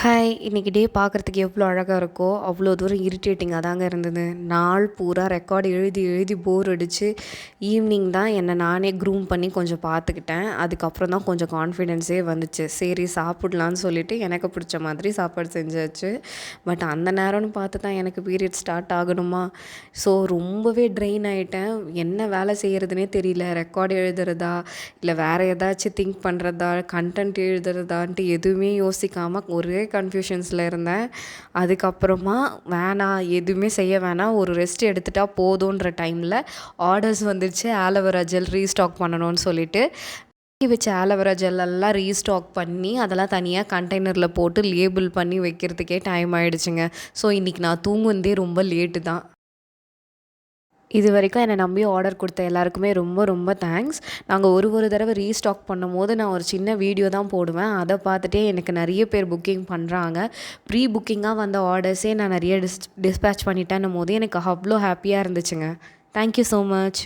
Hi! இன்னைக்கு டே பார்க்குறதுக்கு எவ்வளோ அழகா இருக்கோ, அவ்வளோ தூரம் இரிட்டேட்டிங்கா தாங்க இருந்தது. நாள் பூரா ரெக்கார்ட் எழுதி எழுதி போர் அடிச்சு, ஈவினிங் தான் என்ன நானே க்ரூம் பண்ணி கொஞ்சம் பார்த்துக்கிட்டேன். அதுக்கப்புறம் தான் கொஞ்சம் கான்ஃபிடென்ஸே வந்துச்சு. சரி சாப்பிடலான்னு சொல்லிட்டு எனக்கு பிடிச்ச மாதிரி சாப்பாடு செஞ்சாச்சு. பட் அந்த நேரம்னு பார்த்து தான் எனக்கு பீரியட் ஸ்டார்ட் ஆகணுமா, ஸோ ரொம்பவே ட்ரெயின் ஆயிட்டேன். என்ன வேலை செய்கிறதுனே தெரியல. ரெக்கார்ட் எழுதுறதா, இல்லை வேறு ஏதாச்சும் திங்க் பண்ணுறதா, கன்டென்ட் எழுதுறதான்ட்டு எதுவுமே யோசிக்காமல் ஒரே கன்ஃப்யூஷன்ஸில் இருந்தேன். அதுக்கப்புறமா வேணாம், எதுவுமே செய்ய வேணாம், ஒரு ரெஸ்ட் எடுத்துட்டா போதுன்ற டைமில் ஆர்டர்ஸ் வந்துருச்சு ஆலோவேரா ஜெல் ரீஸ்டாக் பண்ணணும்னு சொல்லிட்டு வச்ச ஆலோவேரா ஜெல்லெல்லாம் ரீஸ்டாக் பண்ணி அதெல்லாம் தனியாக கண்டெய்னரில் போட்டு லேபிள் பண்ணி வைக்கிறதுக்கே டைம் ஆகிடுச்சுங்க. ஸோ இன்றைக்கி நான் தூங்குனதே ரொம்ப லேட்டு தான். இது வரைக்கும் என்னை நம்பி ஆர்டர் கொடுத்த எல்லாருக்குமே ரொம்ப ரொம்ப தேங்க்ஸ். நாங்கள் ஒரு தடவை ரீஸ்டாக் பண்ணும்போது நான் ஒரு சின்ன வீடியோ தான் போடுவேன். அதை பார்த்துட்டே எனக்கு நிறைய பேர் புக்கிங் பண்ணுறாங்க. ப்ரீ புக்கிங்காக வந்த ஆர்டர்ஸே நான் நிறைய டிஸ்பேட்ச் பண்ணிட்டேன்னும் போது எனக்கு அவ்வளோ ஹாப்பியாக இருந்துச்சுங்க. Thank you so much.